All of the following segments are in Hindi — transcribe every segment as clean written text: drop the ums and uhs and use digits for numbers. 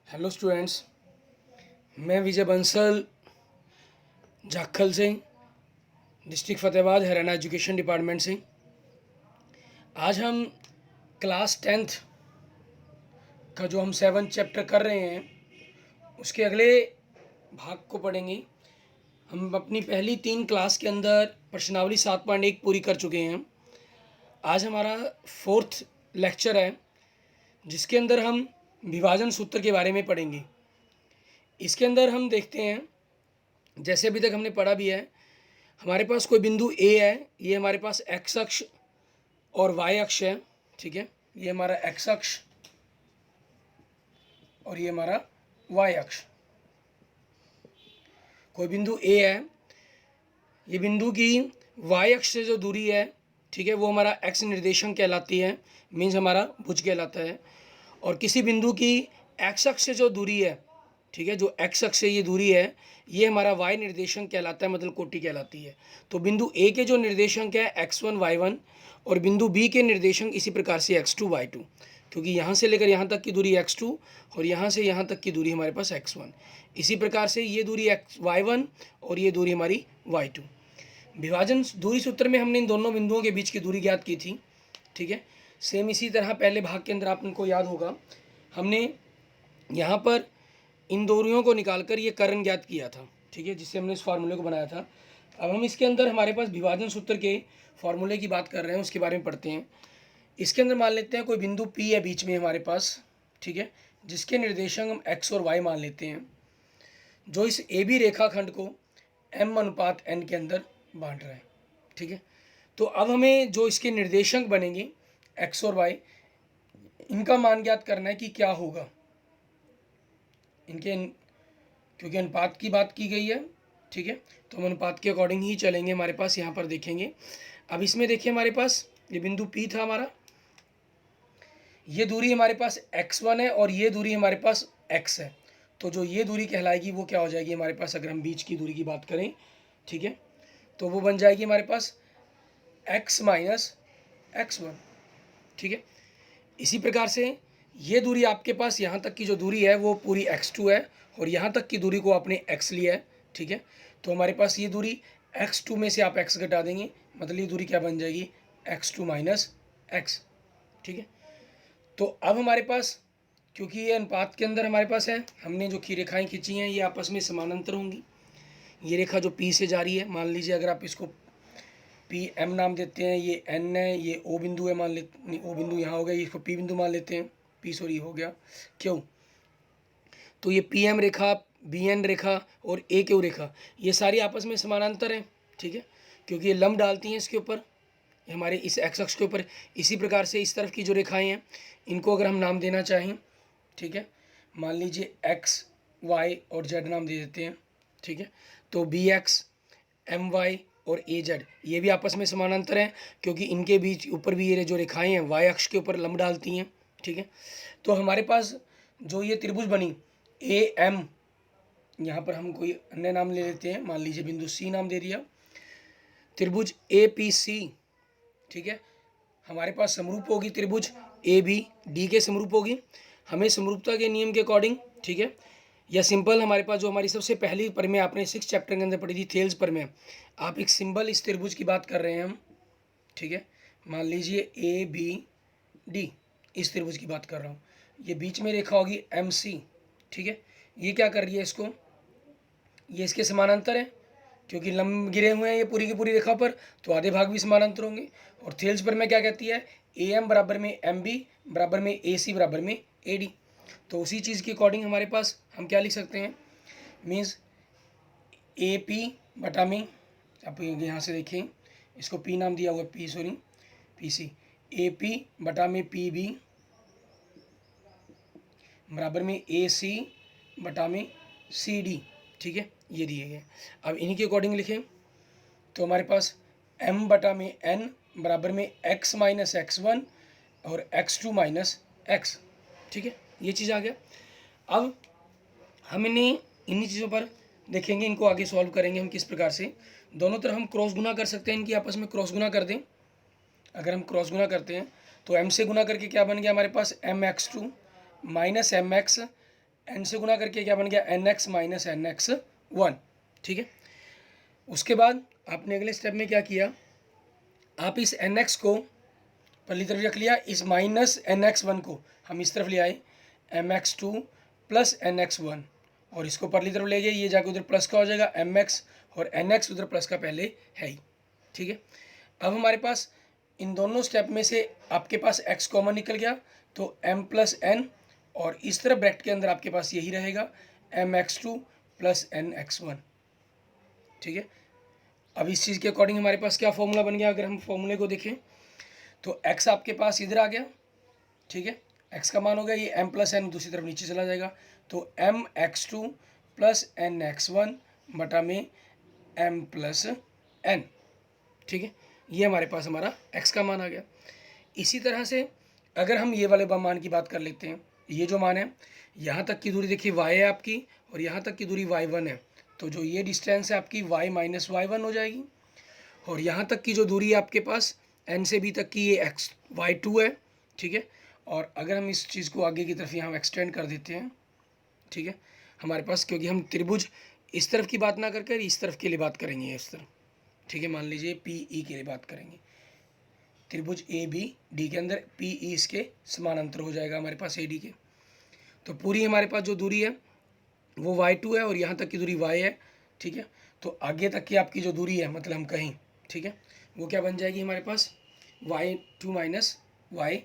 हेलो स्टूडेंट्स, मैं विजय बंसल जाखल से, district Fatehabad, Haryana education department से। आज हम क्लास 10th का जो हम 7th चैप्टर कर रहे हैं उसके अगले भाग को पढ़ेंगे। हम अपनी पहली 3 क्लास के अंदर प्रश्नावली 7.1 पूरी कर चुके हैं। आज हमारा 4th लेक्चर है जिसके अंदर हम विभाजन सूत्र के बारे में पढ़ेंगे। इसके अंदर हम देखते हैं, जैसे अभी तक हमने पढ़ा भी है, हमारे पास कोई बिंदु ए है, ये हमारे पास एक्स अक्ष और वाई अक्ष है। ठीक है, ये हमारा एक्स अक्ष और ये हमारा वाई अक्ष। कोई बिंदु ए है, ये बिंदु की वाई अक्ष से जो दूरी है, ठीक है, वो हमारा एक्स निर्देशांक कहलाती है, मीन्स हमारा भुज कहलाता है। और किसी बिंदु की एक्स अक्ष से जो दूरी है, ठीक है, जो एक्स अक्ष से ये दूरी है, ये हमारा वाई निर्देशांक कहलाता है, मतलब कोटि कहलाती है। तो बिंदु ए के जो निर्देशांक है x1 y1 और बिंदु बी के निर्देशांक इसी प्रकार से x2 y2, क्योंकि यहाँ से लेकर यहाँ तक की दूरी x2 और यहाँ से यहाँ तक की दूरी हमारे पास x1। इसी प्रकार से ये दूरी y1 और ये दूरी हमारी y2। विभाजन दूरी सूत्र में हमने इन दोनों बिंदुओं के बीच की दूरी ज्ञात की थी। ठीक है, सेम इसी तरह पहले भाग के अंदर आपको याद होगा, हमने यहाँ पर इन दूरियों को निकालकर ये कर्ण ज्ञात किया था। ठीक है, जिससे हमने इस फार्मूले को बनाया था। अब हम इसके अंदर हमारे पास विभाजन सूत्र के फार्मूले की बात कर रहे हैं, उसके बारे में पढ़ते हैं। इसके अंदर मान लेते हैं कोई बिंदु P है बीच में हमारे पास, ठीक है, जिसके निर्देशांक हम x और y मान लेते हैं, जो इस AB रेखाखंड को m/n के अंदर बांट रहा है। ठीक है, तो अब हमें जो इसके निर्देशांक बनेंगे x और y, इनका मान ज्ञात करना है कि क्या होगा इनके, क्योंकि अनुपात की बात की गई है। ठीक है, तो हम अनुपात के अकॉर्डिंग ही चलेंगे। हमारे पास यहाँ पर देखेंगे, अब इसमें देखिए हमारे पास ये बिंदु P था हमारा, ये दूरी हमारे पास x1 है और ये दूरी हमारे पास x है। तो जो ये दूरी कहलाएगी वो क्या हो जाएगी हमारे पास, अगर हम बीच की दूरी की बात करें, ठीक है, तो वो बन जाएगी हमारे पास x माइनस x1। ठीक है, इसी प्रकार से ये दूरी आपके पास यहाँ तक की जो दूरी है वो पूरी x2 है और यहाँ तक की दूरी को आपने x लिया है। ठीक है, तो हमारे पास ये दूरी x2 में से आप x घटा देंगे, मतलब ये दूरी क्या बन जाएगी, x2 माइनस x। ठीक है, तो अब हमारे पास, क्योंकि ये अनुपात के अंदर हमारे पास है, हमने जो रेखाएं खींची हैं ये आपस में समानांतर होंगी। ये रेखा जो P से जा रही है, मान लीजिए अगर आप इसको PM नाम देते हैं, ये N है, ये O बिंदु है, मान लेते, O बिंदु यहाँ हो गया, इसको P बिंदु मान लेते हैं, P सॉरी हो गया, क्यों, तो ये PM रेखा, BN रेखा और AQ रेखा ये सारी आपस में समानांतर हैं। ठीक है, क्योंकि ये लंब डालती हैं इसके ऊपर, हमारे इस एक्स अक्ष के ऊपर। इसी प्रकार से इस तरफ की जो रेखाएं हैं इनको अगर हम नाम देना चाहें, ठीक है, मान लीजिए x, y और z नाम दे देते हैं। ठीक है, तो bx, my और az ये भी आपस में समानांतर हैं, क्योंकि इनके बीच ऊपर भी ये जो रेखाएं हैं y अक्ष के ऊपर लंब डालती हैं। ठीक है, तो हमारे पास जो ये त्रिभुज बनी AM, यहाँ पर हम कोई अन्य नाम ले लेते हैं, मान लीजिए बिंदु C नाम दे दिया, त्रिभुज APC। ठीक है, हमारे पास समरूप होगी त्रिभुज ABD के समरूप होगी। हमें समरूपता के नियम के अकॉर्डिंग, ठीक है, या सिंपल हमारे पास जो हमारी सबसे पहली प्रमेय आपने 6 चैप्टर के अंदर पढ़ी थी, थेल्स प्रमेय, आप एक सिंबल इस त्रिभुज की बात कर रहे हैं हम। ठीक है, मान लीजिए ABD, इस त्रिभुज की बात कर रहा हूँ, ये बीच में रेखा होगी MC। ठीक है, ये क्या कर रही है, इसको, ये इसके समानांतर है, क्योंकि लंब गिरे हुए हैं ये पूरी की पूरी रेखा पर, तो आधे भाग भी समानांतर होंगे। और थेल्स पर में क्या कहती है, AM बराबर में MB बराबर में AC बराबर में AD। तो उसी चीज़ के अकॉर्डिंग हमारे पास हम क्या लिख सकते हैं, मीन्स AP बटा में, आप यहाँ से देखें, इसको P नाम दिया हुआ है, P सॉरी PC, AP बटा में PB बराबर में AC बटा में CD। ठीक है, ये दिए गए। अब इन्हीं के अकॉर्डिंग लिखें तो हमारे पास M बटा में N बराबर में x माइनस x1 और x2 माइनस x। ठीक है, ये चीज़ आ गया। अब हम इन्हीं चीज़ों पर देखेंगे, इनको आगे सॉल्व करेंगे हम किस प्रकार से। दोनों तरफ हम क्रॉस गुना कर सकते हैं, इनकी आपस में क्रॉस गुना कर दें। अगर हम क्रॉस गुना करते हैं तो M से गुना करके क्या बन गया हमारे पास, MX2 माइनस MX n से गुना करके क्या बन गया, nx माइनस nx1, ठीक है। उसके बाद आपने अगले स्टेप में क्या किया, आप इस nx को पहली तरफ रख लिया, इस माइनस nx1 को हम इस तरफ ले आए, mx2 प्लस nx1, और इसको परली तरफ ले गए, ये जाके उधर प्लस का हो जाएगा mx, और nx उधर प्लस का पहले है ही, ठीक है। अब हमारे पास इन दोनों स्टेप में से आपके पास x कॉमन निकल गया, तो m प्लस n, और इस तरफ ब्रैकेट के अंदर आपके पास यही रहेगा mx2 प्लस nx1, ठीक है। अब इस चीज़ के अकॉर्डिंग हमारे पास क्या फॉर्मूला बन गया, अगर हम फॉर्मूले को देखें तो x आपके पास इधर आ गया, ठीक है, x का मान हो गया ये m प्लस n, दूसरी तरफ नीचे चला जाएगा, तो mx2 प्लस nx1 बटा में m प्लस n, ठीक है। ये हमारे पास हमारा x का मान आ गया। इसी तरह से अगर हम ये वाले मान की बात कर लेते हैं, ये जो मान है, यहाँ तक की दूरी देखिए y है आपकी, और यहाँ तक की दूरी y1 है, तो जो ये डिस्टेंस है आपकी y माइनस y1 हो जाएगी, और यहाँ तक की जो दूरी है आपके पास n से b तक की ये y2 है, ठीक है। और अगर हम इस चीज़ को आगे की तरफ यहाँ एक्सटेंड कर देते हैं, ठीक है, हमारे पास, क्योंकि हम त्रिभुज इस तरफ की बात ना करके इस तरफ के लिए बात करेंगे, इस तरफ, ठीक है, मान लीजिए PE के लिए बात करेंगे, त्रिभुज ABD के अंदर PE इसके समानांतर हो जाएगा हमारे पास AD के, तो पूरी हमारे पास जो दूरी है वो y2 है, और यहाँ तक की दूरी y है, ठीक है। तो आगे तक की आपकी जो दूरी है, मतलब हम कहीं, ठीक है, वो क्या बन जाएगी हमारे पास y2 माइनस y,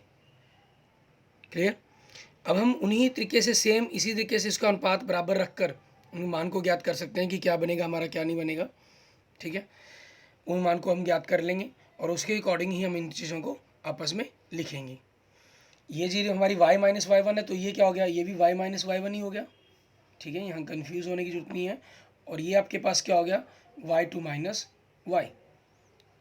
क्लियर। अब हम उन्हीं तरीके से सेम इसी तरीके से इसका अनुपात बराबर रखकर उन मान को ज्ञात कर सकते हैं कि क्या बनेगा हमारा, क्या नहीं बनेगा, ठीक है। उन मान को हम ज्ञात कर लेंगे, और उसके अकॉर्डिंग ही हम इन चीज़ों को आपस में लिखेंगे। ये चीज़ हमारी y माइनस y1 है, तो ये क्या हो गया, ये भी y माइनस y1 ही हो गया, ठीक है, यहाँ कन्फ्यूज़ होने की जरूरत नहीं है। और ये आपके पास क्या हो गया, y2 माइनस y,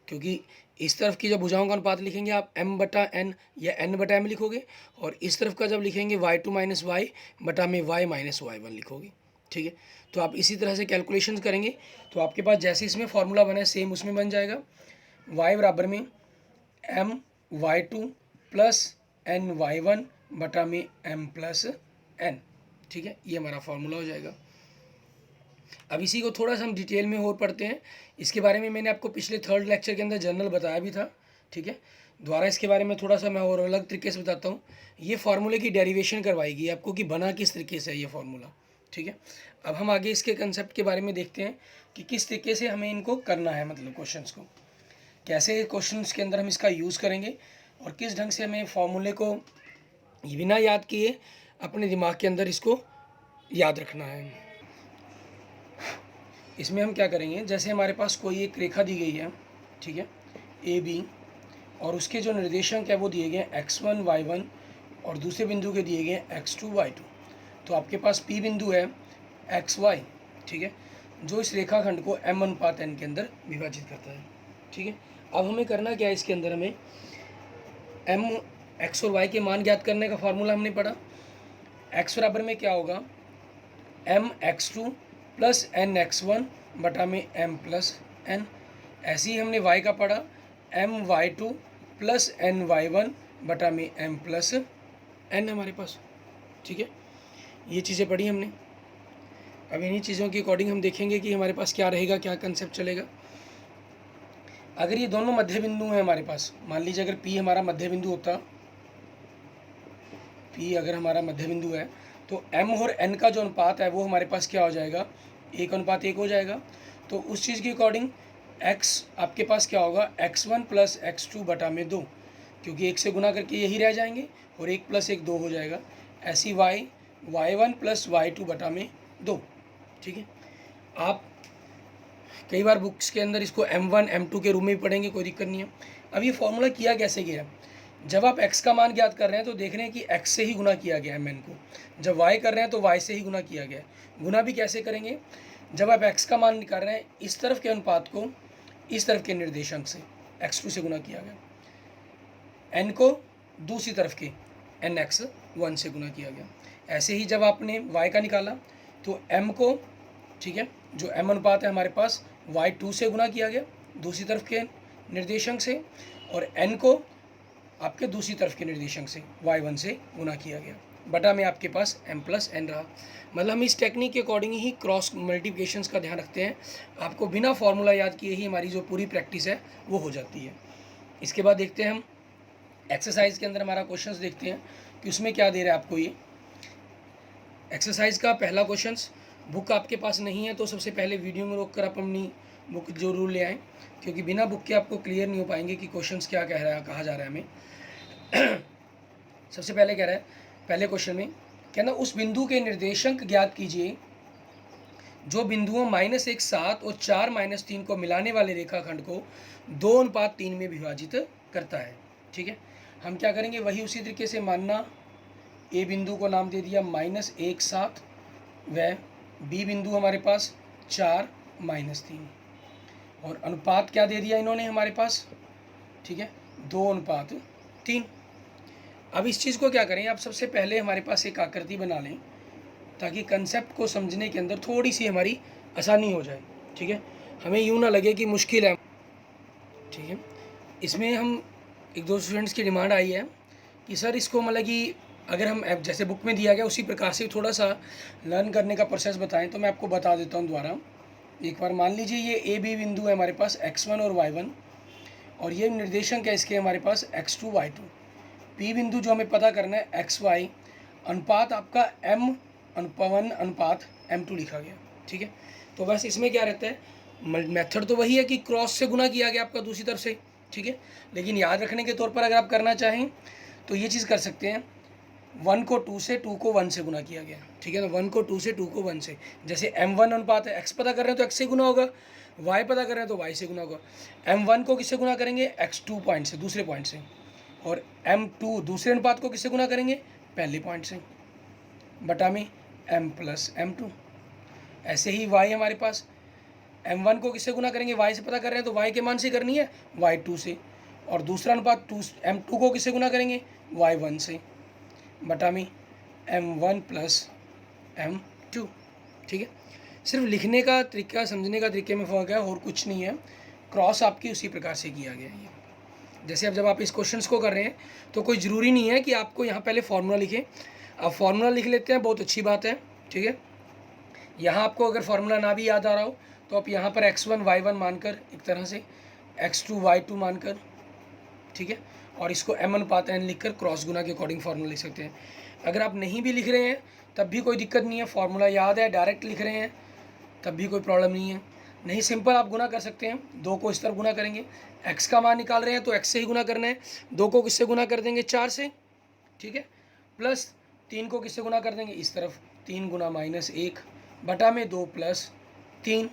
क्योंकि इस तरफ की जब भुजाओं का अनुपात लिखेंगे आप m बटा n या n बटा m लिखोगे, और इस तरफ का जब लिखेंगे y2 माइनस y बटा में y माइनस y1 लिखोगे, ठीक है। तो आप इसी तरह से कैलकुलेशन करेंगे, तो आपके पास जैसे इसमें फॉर्मूला बना है सेम उसमें बन जाएगा, y बराबर में m y2 plus n y1 बटा में m प्लस n, ठीक है, ये हमारा फॉर्मूला हो जाएगा। अब इसी को थोड़ा सा हम डिटेल में और पढ़ते हैं। इसके बारे में मैंने आपको पिछले 3rd लेक्चर के अंदर जनरल बताया भी था, ठीक है। दोबारा इसके बारे में थोड़ा सा मैं और अलग तरीके से बताता हूँ। ये फार्मूले की डेरिवेशन करवाएगी आपको कि बना किस तरीके से है ये फार्मूला, ठीक है। अब हम आगे इसके कंसेप्ट के बारे में देखते हैं कि किस तरीके से हमें इनको करना है, मतलब क्वेश्चंस को कैसे क्वेश्चंस के अंदर हम इसका यूज़ करेंगे, और किस ढंग से हमें फार्मूले को बिना याद किए अपने दिमाग के अंदर इसको याद रखना है। इसमें हम क्या करेंगे, जैसे हमारे पास कोई एक रेखा दी गई है, ठीक है, AB, और उसके जो निर्देशांक है वो दिए गए x1 y1, और दूसरे बिंदु के दिए गए x2 y2। तो आपके पास P बिंदु है xy, ठीक है, जो इस रेखाखंड को m अनुपात n के अंदर विभाजित करता है, ठीक है। अब हमें करना क्या है, इसके अंदर हमें m x और y के मान ज्ञात करने का फार्मूला हमने पढ़ा। x बराबर में क्या होगा, m x2 plus n x1 बटा में m प्लस n। ऐसे ही हमने y का पढ़ा, m y2 plus n y1 बटा में m प्लस n हमारे पास, ठीक है। ये चीज़ें पढ़ी हमने। अब इन्हीं चीज़ों के अकॉर्डिंग हम देखेंगे कि हमारे पास क्या रहेगा, क्या कंसेप्ट चलेगा। अगर ये दोनों मध्य बिंदु हैं हमारे पास, मान लीजिए अगर P हमारा मध्य बिंदु होता, P अगर हमारा मध्य बिंदु है, तो m और n का जो अनुपात है वो हमारे पास क्या हो जाएगा, 1:1 हो जाएगा। तो उस चीज़ के अकॉर्डिंग x आपके पास क्या होगा, x1 प्लस x2 बटा में 2, क्योंकि 1 से गुना करके यही रह जाएंगे, और 1 प्लस 1 2 हो जाएगा। ऐसी y1 प्लस y2 बटा में 2, ठीक है। आप कई बार बुक्स के अंदर इसको m1 m2 के रूप में भी पढ़ेंगे, कोई दिक्कत नहीं है। अब ये फॉर्मूला किया कैसे गया, जब आप x का मान ज्ञात कर रहे हैं तो देख रहे हैं कि x से ही गुना किया गया है mn को, जब y कर रहे हैं तो y से ही गुना किया गया है। गुना भी कैसे करेंगे, जब आप x का मान निकाल रहे हैं इस तरफ के अनुपात को इस तरफ के निर्देशांक से x2 से गुना किया गया, n को दूसरी तरफ के nx1 से गुना किया गया। ऐसे ही जब आपने y का निकाला तो m को, ठीक है, जो m अनुपात है हमारे पास y2 से गुना किया गया दूसरी तरफ के निर्देशांक से, और n को आपके दूसरी तरफ के निर्देशांक से y1 से गुना किया गया। बटा में आपके पास m+n रहा। मतलब हम इस टेक्निक के अकॉर्डिंग ही क्रॉस मल्टीप्लिकेशंस का ध्यान रखते हैं। आपको बिना फार्मूला याद किए ही हमारी जो पूरी प्रैक्टिस है वो हो जाती है। इसके बाद देखते हैं हम एक्सरसाइज के अंदर हमारा क्वेश्चंस देखते हैं कि उसमें क्या दे रहा है आपको। ये एक्सरसाइज का पहला क्वेश्चन, बुक आपके पास नहीं है तो सबसे पहले वीडियो में रोक कर आप अपनी बुक जरूर ले आएँ, क्योंकि बिना बुक के आपको क्लियर नहीं हो पाएंगे कि क्वेश्चंस क्या कहा जा रहा है हमें। सबसे पहले कह रहा है पहले क्वेश्चन में, कहना उस बिंदु के निर्देशांक ज्ञात कीजिए जो बिंदुओं -1 7 और 4 -3 को मिलाने वाले रेखाखंड को 2:3 में विभाजित करता है। ठीक है, हम क्या करेंगे, वही उसी तरीके से मानना, ए बिंदु को नाम दे दिया -1 7 व बी बिंदु हमारे पास 4 -3 और अनुपात क्या दे दिया इन्होंने हमारे पास। ठीक है, 2:3। अब इस चीज़ को क्या करें, आप सबसे पहले हमारे पास एक आकृति बना लें ताकि कंसेप्ट को समझने के अंदर थोड़ी सी हमारी आसानी हो जाए। ठीक है, हमें यूँ ना लगे कि मुश्किल है। ठीक है, इसमें हम एक दो स्टूडेंट्स की डिमांड आई है कि सर इसको मतलब कि अगर हम जैसे बुक में दिया गया उसी प्रकार से थोड़ा सा लर्न करने का प्रोसेस बताएं, तो मैं आपको बता देता हूं दोबारा एक बार। मान लीजिए ये ए बी बिंदु है हमारे पास x1 और y1, और ये निर्देशांक है इसके हमारे पास x2 y2। पी बिंदु जो हमें पता करना है xy, अनुपात आपका m/1 अनुपात m2 लिखा गया। ठीक है, तो बस इसमें क्या रहता है, मेथड तो वही है कि क्रॉस से गुना किया गया आपका दूसरी तरफ से। ठीक है, लेकिन याद रखने के तौर पर अगर आप करना चाहें तो ये चीज़ कर सकते हैं, 1 को 2 से, 2 को 1 से गुना किया गया। ठीक है, तो 1 को 2 से, 2 को 1 से, जैसे m1 अनुपात है, x पता कर रहे हैं तो x से गुना होगा, y पता कर रहे हैं तो y से गुना होगा। m1 को किससे गुना करेंगे, x2 पॉइंट से, दूसरे पॉइंट से, और m2 दूसरे अनुपात को किससे गुना करेंगे, पहले पॉइंट से, बटा में m+m2। ऐसे ही y हमारे पास m1 को किससे गुना करेंगे, y से पता कर रहे हैं तो y के मान से करनी है, y2 से, और दूसरा अनुपात m2 को किससे गुना करेंगे, y1 से, बटा में m1 + m2। ठीक है, सिर्फ लिखने का तरीका, समझने का तरीके में फ़र्क है और कुछ नहीं है। क्रॉस आपकी उसी प्रकार से किया गया है। जैसे अब जब आप इस क्वेश्चंस को कर रहे हैं तो कोई ज़रूरी नहीं है कि आपको यहाँ पहले फार्मूला लिखें। आप फार्मूला लिख लेते हैं, बहुत अच्छी बात है। ठीक है, यहाँ आपको अगर फार्मूला ना भी याद आ रहा हो तो आप यहाँ पर x1 y1 मानकर, एक तरह से x2 y2 मानकर, ठीक है, और इसको m/n लिखकर क्रॉस गुना के अकॉर्डिंग फार्मूला लिख सकते हैं। अगर आप नहीं भी लिख रहे हैं तब भी कोई दिक्कत नहीं है, फार्मूला याद है, डायरेक्ट लिख रहे हैं तब भी कोई प्रॉब्लम नहीं है। नहीं, सिंपल आप गुना कर सकते हैं, 2 को इस तरफ गुना करेंगे, x का मान निकाल रहे हैं तो x से ही गुना करना है, 2 को किससे गुना कर देंगे, 4 से। ठीक है, प्लस 3 को किससे गुना कर देंगे, इस तरफ, 3 गुना -1, बटा में 2 + 3,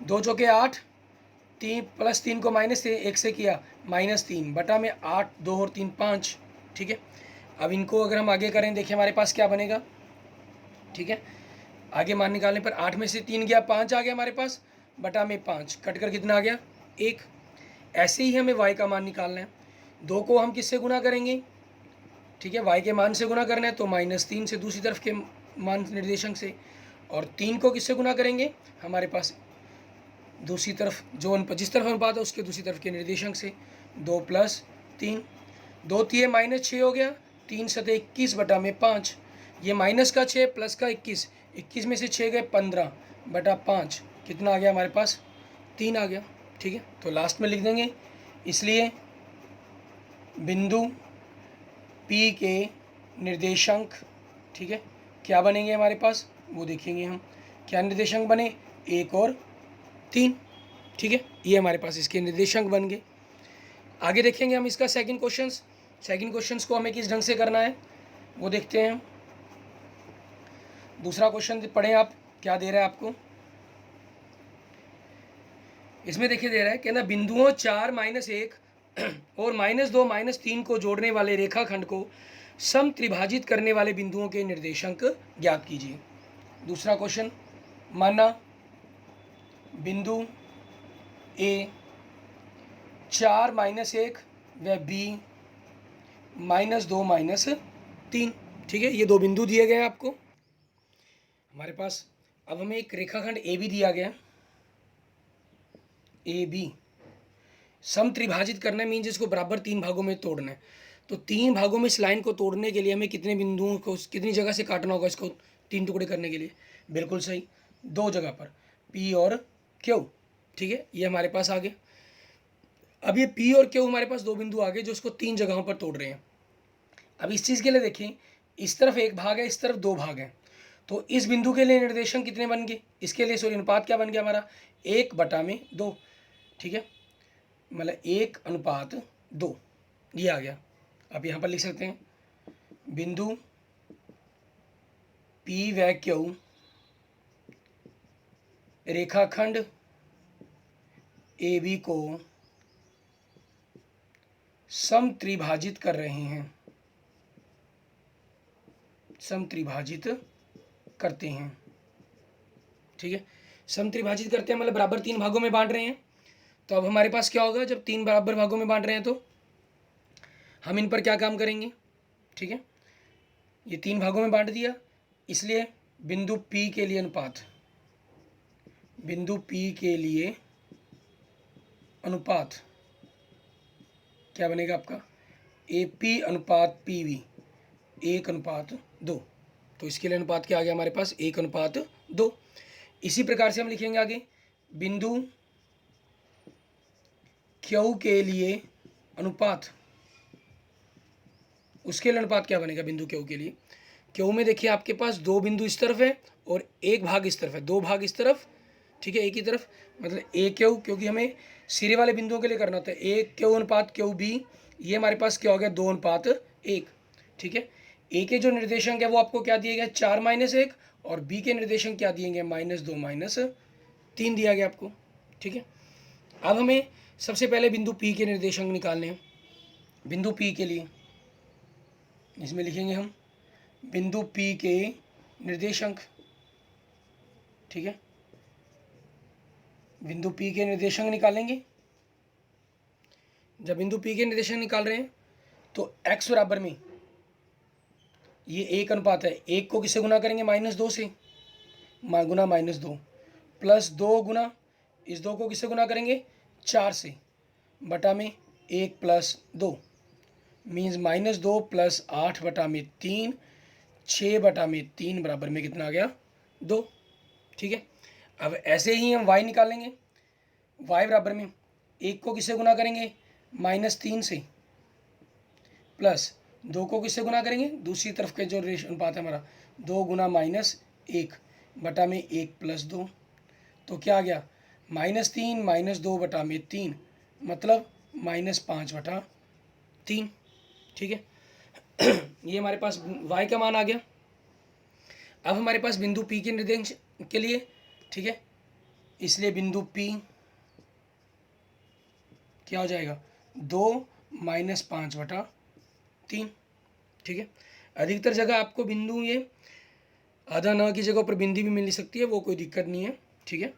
2 चौके 8, 3 + 3 को -1 से किया, -3, बटा में 8, 2 और 3 5। ठीक है, अब इनको अगर हम आगे करें, देखिए हमारे पास क्या बनेगा। ठीक है, आगे मान निकालने पर 8 में से 3 गया, 5 आ गया हमारे पास, बटा में 5, कट कर कितना आ गया, 1। ऐसे ही हमें y का मान निकालना है, 2 को हम किससे गुना करेंगे, ठीक है, y के मान से गुना करना है तो -3 से, दूसरी तरफ के मान निर्देशांक से, और 3 को किससे गुना करेंगे, हमारे पास दूसरी तरफ जो जिस तरफ अनुपात है उसके दूसरी तरफ के निर्देशांक से, 2 + 3, 2 3 -6 हो गया, 3 7 21 बटा में 5, ये माइनस का 6 प्लस का 21, 21 में से 6 गए 15 बटा 5, कितना आ गया हमारे पास, 3 आ गया। ठीक है, तो लास्ट में लिख देंगे, इसलिए बिंदु P के निर्देशांक, ठीक है, क्या बनेंगे हमारे पास, वो देखेंगे हम, क्या निर्देशांक बने, 1 और 3। ठीक है, ये हमारे पास इसके निर्देशांक बन गए। आगे देखेंगे हम इसका सेकंड क्वेश्चंस को हमें किस ढंग से करना है वो देखते हैं। दूसरा क्वेश्चन पढ़ें आप, क्या दे रहा है आपको। इसमें देखिए दे रहा है, कहना बिंदुओं 4 -1 और -2 -3 को जोड़ने वाले रेखाखंड को सम त्रिभाजित करने वाले बिंदुओं के निर्देशांक ज्ञात कीजिए। दूसरा क्वेश्चन, माना बिंदु ए 4 -1 व बी -2 -3। ठीक है, ये दो बिंदु दिए गए हैं आपको हमारे पास। अब हमें एक रेखाखंड ए बी दिया गया, ए बी सम त्रिभाजित करना मीन्स इसको बराबर 3 भागों में तोड़ना है। तो 3 भागों में इस लाइन को तोड़ने के लिए हमें कितने बिंदुओं को, कितनी जगह से काटना होगा इसको 3 टुकड़े करने के लिए? बिल्कुल सही, 2 जगह पर, P और Q। ठीक है, ये हमारे पास आ गए। अब ये P और Q हमारे पास 2 बिंदु आ गए जो इसको 3 जगहों पर तोड़ रहे हैं। अब इस चीज़ के लिए देखें, इस तरफ 1 भाग है, इस तरफ 2 भाग हैं, तो इस बिंदु के लिए निर्देशांक कितने बन गए? इसके लिए सॉरी अनुपात क्या बन गया हमारा? 1/2। ठीक है, मतलब 1/2 ये आ गया। आप यहाँ पर लिख सकते हैं बिंदु P व Q रेखाखंड AB को समत्रिभाजित कर रहे हैं, समत्रिभाजित करते हैं। ठीक है, समत्रिभाजित करते हैं मतलब बराबर 3 भागों में बांट रहे हैं। तो अब हमारे पास क्या होगा, जब 3 बराबर भागों में बांट रहे हैं तो हम इन पर क्या काम करेंगे? ठीक है, ये 3 भागों में बांट दिया, इसलिए बिंदु P के लिए अनुपात, बिंदु P के लिए अनुपात क्या बनेगा आपका? AP अनुपात PV 1/2। तो इसके लिए अनुपात क्या आ गया हमारे पास? 1/2। इसी प्रकार से हम लिखेंगे आगे बिंदु Q के लिए अनुपात, उसके लिए अनुपात क्या बनेगा बिंदु Q के लिए? Q में देखिए आपके पास 2 बिंदु इस तरफ है और 1 भाग इस तरफ है, 2 भाग इस तरफ। ठीक है, एक ही तरफ, मतलब AQ, क्योंकि हमें सिरे वाले बिंदुओं के लिए करना होता है। AQ अनुपात QB, ये हमारे पास क्या हो गया? 2/1। ठीक है, A के जो निर्देशांक है वो आपको क्या दिए गए? 4 - 1, और B के निर्देशांक क्या दिए गए? -2 - 3 दिया गया आपको। ठीक है, अब हमें सबसे पहले बिंदु P के निर्देशांक निकालने हैं। बिंदु P के लिए इसमें लिखेंगे हम बिंदु P के निर्देशांक। ठीक है, बिंदु P के निर्देशांक निकालेंगे। जब बिंदु P के निर्देशांक निकाल रहे हैं तो x बराबर में ये 1 अनुपात है, 1 को किससे गुना करेंगे? -2 से, गुना -2, प्लस 2 गुना इस 2 को किससे गुना करेंगे? 4 से, बटा में 1 + 2 मीन्स -2 + 8/3, 6/3 बराबर में कितना आ गया? 2। ठीक है, अब ऐसे ही हम y निकालेंगे। y बराबर में 1 को किससे गुना करेंगे? -3 से, प्लस 2 को किससे गुना करेंगे? दूसरी तरफ के जो रेश अनुपात है हमारा, 2 गुना -1 बटा में 1 + 2, तो क्या आ गया? -3 - 2/3 मतलब -5/3। ठीक है, ये हमारे पास y का मान आ गया। अब हमारे पास बिंदु P के निर्देश के लिए, ठीक है, इसलिए बिंदु P क्या हो जाएगा? 2 - 5/3। ठीक है, अधिकतर जगह आपको बिंदु ये आधा न की जगह पर बिंदी भी मिल सकती है, वो कोई दिक्कत नहीं है। ठीक है,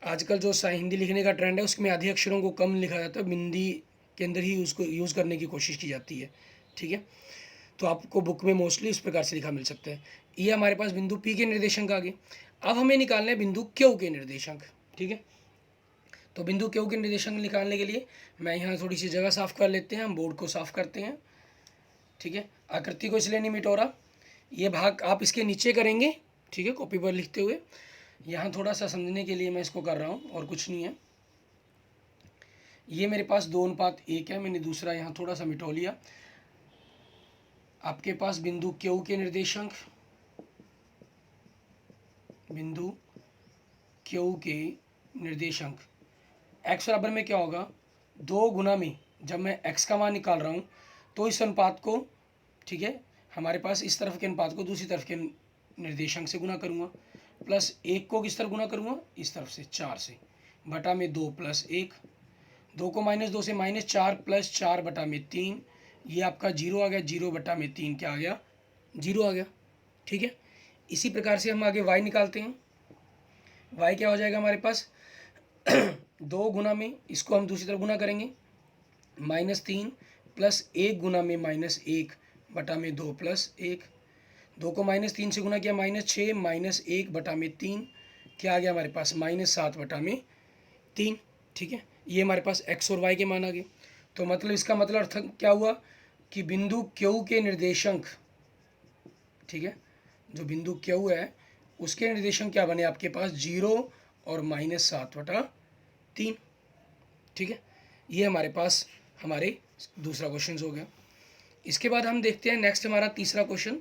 आजकल जो हिंदी लिखने का ट्रेंड है उसमें आधे अक्षरों को कम लिखा जाता है, बिंदी के अंदर ही उसको यूज़ करने की कोशिश की जाती है। ठीक है, तो आपको बुक में मोस्टली इस प्रकार से लिखा मिल सकता है। ये हमारे पास बिंदु P के निर्देशांक आ गए। अब हमें निकालना है बिंदु Q के निर्देशांक। ठीक है, तो बिंदु Q के निर्देशांक निकालने के लिए मैं यहाँ थोड़ी सी जगह साफ़ कर लेते हैं, हम बोर्ड को साफ़ करते हैं। ठीक है, आकृति को इसलिए नहीं मिटोरा, ये भाग आप इसके नीचे करेंगे। ठीक है, कॉपी पर लिखते हुए, यहाँ थोड़ा सा समझने के लिए मैं इसको कर रहा हूँ और कुछ नहीं है। ये मेरे पास 2:1 है, मैंने दूसरा यहाँ थोड़ा सा मिटो लिया। आपके पास बिंदु Q के निर्देशांक, बिंदु Q के निर्देशांक x बराबर में क्या होगा? 2 गुना में जब मैं x का मान निकाल रहा हूँ तो इस अनुपात को, ठीक है, हमारे पास इस तरफ के अनुपात को दूसरी तरफ के निर्देशांक से गुना करूँगा, प्लस 1 को किस तरफ गुना करूँगा? इस तरफ से, 4 से, बटा में 2 + 1, 2 को -2 से -4 + 4/3, ये आपका 0 आ गया। 0/3 क्या आ गया? 0 आ गया। ठीक है, इसी प्रकार से हम आगे y निकालते हैं। y क्या हो जाएगा हमारे पास? 2 गुना में इसको हम दूसरी तरफ गुना करेंगे, -3 + 1 गुना में -1 बटा में 2 + 1, 2 को -3 से गुना किया, -6 - 1/3 क्या आ गया हमारे पास? -7/3। ठीक है, ये हमारे पास x और y के मान आ गए। तो मतलब इसका मतलब अर्थ क्या हुआ? कि बिंदु क्यू के निर्देशांक, ठीक है, जो बिंदु क्यू है उसके निर्देशांक क्या बने आपके पास 0 और -7/3, ठीक है। ये हमारे पास हमारे दूसरा क्वेश्चन हो गया। इसके बाद हम देखते हैं नेक्स्ट हमारा तीसरा क्वेश्चन।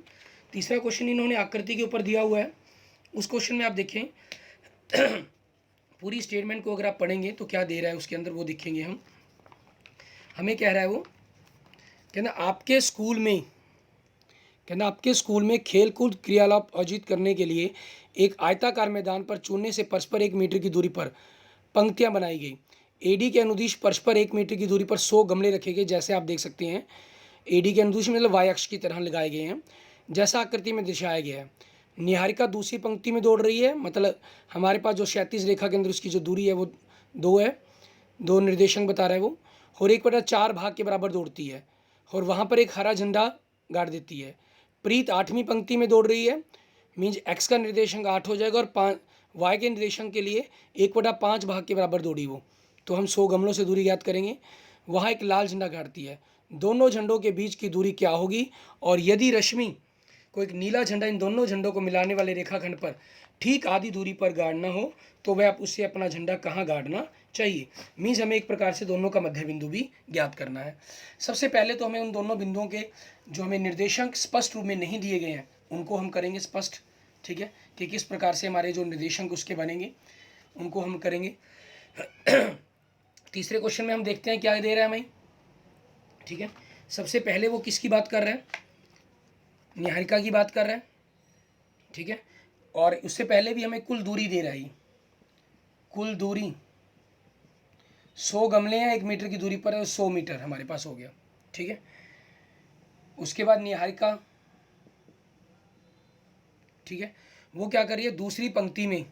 तीसरा क्वेश्चन इन्होंने आकृति के ऊपर दिया हुआ है। उस क्वेश्चन में आप देखें पूरी स्टेटमेंट को अगर आप पढ़ेंगे तो क्या दे रहा है उसके अंदर वो देखेंगे हम। हमें कह रहा है वो, कहना आपके स्कूल में खेल कूद क्रियाकलाप आयोजित करने के लिए एक आयताकार मैदान पर चुनने से परस्पर 1 मीटर की दूरी पर पंक्तियां बनाई गई। एडी के अनुदिश परस्पर 1 मीटर की दूरी पर 100 गमले रखे गए, जैसे आप देख सकते हैं। एडी के अनुदिश मतलब वाई अक्ष की तरह लगाए गए हैं, जैसा आकृति में दर्शाया गया है। निहारिका दूसरी पंक्ति में दौड़ रही है, मतलब हमारे पास जो क्षैतिज रेखा के अंदर उसकी जो दूरी है वो 2 है, 2 निर्देशांक बता रहा है वो, और 1/4 भाग के बराबर दौड़ती है और वहाँ पर एक हरा झंडा गाड़ देती है। प्रीत 8वीं पंक्ति में दौड़ रही है, मीन्स एक्स का निर्देशांक 8 हो जाएगा और वाई के निर्देशांक के लिए 1/5 भाग के बराबर दौड़ी वो। तो हम 100 गमलों से दूरी ज्ञात करेंगे। वहाँ एक लाल झंडा गाड़ती है। दोनों झंडों के बीच की दूरी क्या होगी, और यदि रश्मि को एक नीला झंडा इन दोनों झंडों को मिलाने वाले रेखाखंड पर ठीक आधी दूरी पर गाड़ना हो तो वह आप उससे अपना झंडा कहाँ गाड़ना चाहिए। मीन्स हमें एक प्रकार से दोनों का मध्य बिंदु भी ज्ञात करना है। सबसे पहले तो हमें उन दोनों बिंदुओं के जो हमें निर्देशांक स्पष्ट रूप में नहीं दिए गए हैं उनको हम करेंगे स्पष्ट, ठीक है, कि किस प्रकार से हमारे जो निर्देशांक उसके बनेंगे उनको हम करेंगे। तीसरे क्वेश्चन में हम देखते हैं क्या दे रहा है हमें, ठीक है। सबसे पहले वो किसकी बात कर रहे हैं, निहारिका की बात कर रहे हैं, ठीक है। और उससे पहले भी हमें कुल दूरी दे रहा है, कुल दूरी 100 गमले हैं 1 मीटर की दूरी पर है, 100 मीटर हमारे पास हो गया, ठीक है। उसके बाद निहारिका, ठीक है, वो क्या कर रही है, दूसरी पंक्ति में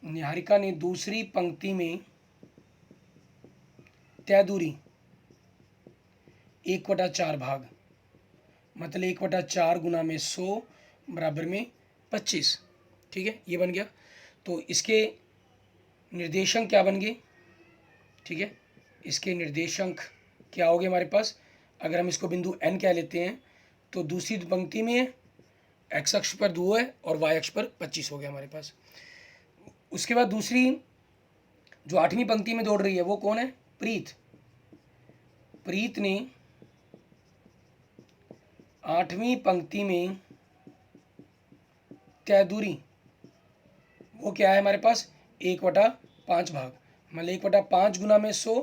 निहारिका ने दूसरी पंक्ति में तय दूरी 1/4 भाग, मतलब 1/4 गुना में 100 बराबर में 25, ठीक है, ये बन गया। तो इसके निर्देशांक क्या बन गए, ठीक है, इसके निर्देशांक क्या हो गए हमारे पास। अगर हम इसको बिंदु n कह लेते हैं तो दूसरी पंक्ति में x अक्ष पर 2 है और y अक्ष पर 25 हो गया हमारे पास। उसके बाद दूसरी जो 8वीं पंक्ति में दौड़ रही है वो कौन है, प्रीत। प्रीत ने 8वीं पंक्ति में तय दूरी वो क्या है हमारे पास 1/5 भाग, मतलब 1/5 गुना में 100,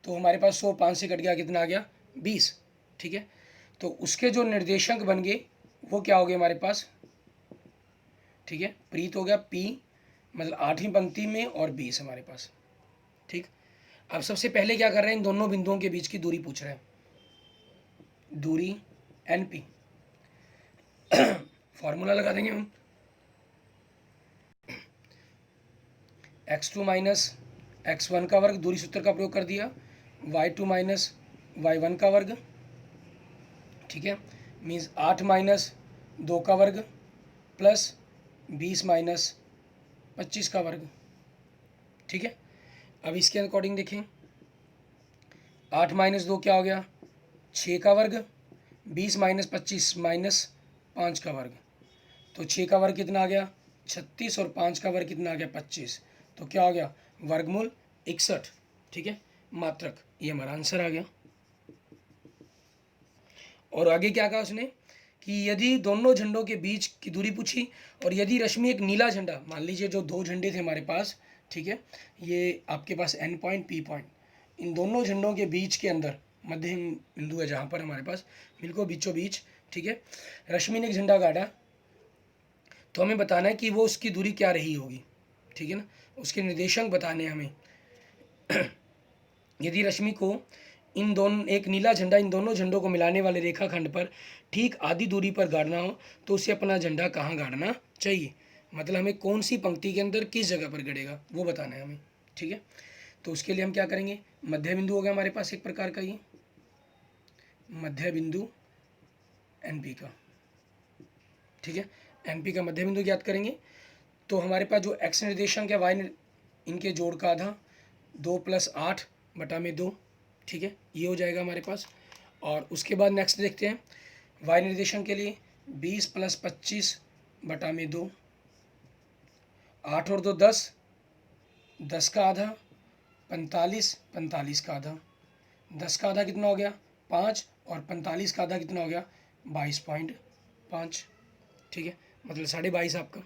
तो हमारे पास 100 5 से कट गया, कितना आ गया 20, ठीक है। तो उसके जो निर्देशांक बन गए वो क्या हो गए हमारे पास, ठीक है, प्रीत हो गया P, मतलब 8वीं पंक्ति में और 20 हमारे पास, ठीक। अब सबसे पहले क्या कर रहे हैं, इन दोनों बिंदुओं के बीच की दूरी पूछ रहे हैं, दूरी NP। फॉर्मूला लगा देंगे हम, x2 माइनस x1 का वर्ग, दूरी सूत्र का प्रयोग कर दिया, y2 माइनस y1 का वर्ग, ठीक है, मीन्स 8 माइनस 2 का वर्ग प्लस 20 माइनस 25 का वर्ग, ठीक है। अब इसके अकॉर्डिंग देखें, 8 माइनस 2 क्या हो गया 6 का वर्ग, 20 माइनस 25 माइनस 5 का वर्ग, तो 6 का वर्ग कितना आ गया 36 और 5 का वर्ग कितना आ गया 25, तो क्या हो गया वर्गमूल 61, ठीक है, मात्रक। ये हमारा आंसर आ गया। और आगे क्या कहा उसने कि यदि दोनों झंडों के बीच की दूरी पूछी और यदि रश्मि एक नीला झंडा, मान लीजिए जो 2 झंडे थे हमारे पास, ठीक है, ये आपके पास N पॉइंट P पॉइंट, इन दोनों झंडों के बीच के अंदर मध्य बिंदु है जहाँ पर हमारे पास बिल्कुल बीचों बीच, ठीक है, रश्मि ने एक झंडा गाड़ा, तो हमें बताना है कि वो उसकी दूरी क्या रही होगी, ठीक है ना, उसके निर्देशांक बताने हैं हमें। यदि रश्मि को इन दोनों एक नीला झंडा इन दोनों झंडों को मिलाने वाले रेखाखंड पर ठीक आधी दूरी पर गाड़ना हो तो उसे अपना झंडा कहाँ गाड़ना चाहिए, मतलब हमें कौन सी पंक्ति के अंदर किस जगह पर गड़ेगा वो बताना है हमें, ठीक है। तो उसके लिए हम क्या करेंगे, मध्य बिंदु हो गया हमारे पास एक प्रकार का, ये मध्य बिंदु NP का, ठीक है, NP का मध्य बिंदु ज्ञात करेंगे। तो हमारे पास जो x निर्देशांक है y इनके जोड़ का आधा 2 + 8 बटा में 2, ठीक है, ये हो जाएगा हमारे पास। और उसके बाद नेक्स्ट देखते हैं y निर्देशांक के लिए 20 + 25/2, 8 और 2 10, 10 का आधा, 45, 45 का आधा, 10 का आधा कितना हो गया 5, और 45 का आधा कितना हो गया 22.5, ठीक है, मतलब 22.5 आपका।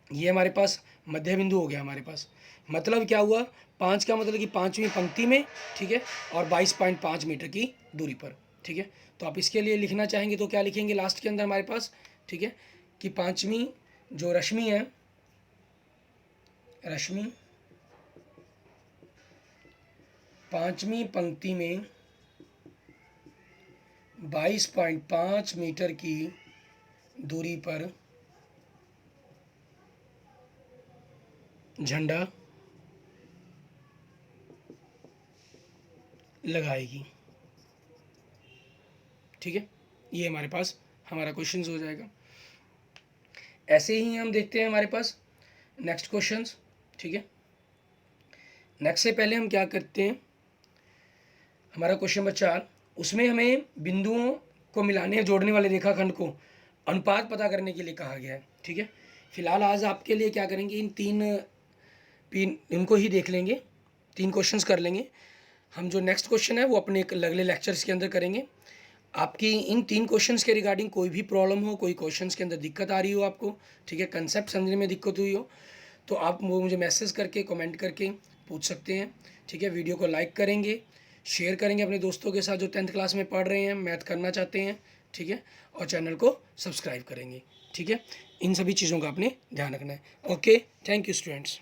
ये हमारे पास मध्य बिंदु हो गया हमारे पास। मतलब क्या हुआ, 5 का मतलब कि 5वीं पंक्ति में, ठीक है, और 22.5 मीटर की दूरी पर, ठीक है। तो आप इसके लिए लिखना चाहेंगे तो क्या लिखेंगे लास्ट के अंदर हमारे पास, ठीक है, कि 5वीं जो रश्मि है, रश्मि 5वीं पंक्ति में 22.5 मीटर की दूरी पर झंडा लगाएगी, ठीक है। ये हमारे पास हमारा क्वेश्चन हो जाएगा। ऐसे ही हम देखते हैं हमारे पास नेक्स्ट क्वेश्चंस, ठीक है। नेक्स्ट से पहले हम क्या करते हैं, हमारा क्वेश्चन नंबर 4, उसमें हमें बिंदुओं को मिलाने जोड़ने वाले रेखाखंड को अनुपात पता करने के लिए कहा गया है, ठीक है। फिलहाल आज आपके लिए क्या करेंगे, इनको ही देख लेंगे, 3 क्वेश्चंस कर लेंगे हम। जो नेक्स्ट क्वेश्चन है वो अपने अगले लेक्चर्स के अंदर करेंगे। आपकी इन 3 क्वेश्चंस के रिगार्डिंग कोई भी प्रॉब्लम हो, कोई क्वेश्चंस के अंदर दिक्कत आ रही हो आपको, ठीक है, कंसेप्ट समझने में दिक्कत हुई हो, तो आप वो मुझे मैसेज करके कमेंट करके पूछ सकते हैं, ठीक है। वीडियो को लाइक करेंगे, शेयर करेंगे अपने दोस्तों के साथ जो 10th क्लास में पढ़ रहे हैं, मैथ करना चाहते हैं, ठीक है, और चैनल को सब्सक्राइब करेंगे, ठीक है। इन सभी चीज़ों का आपने ध्यान रखना है। Okay, thank you students.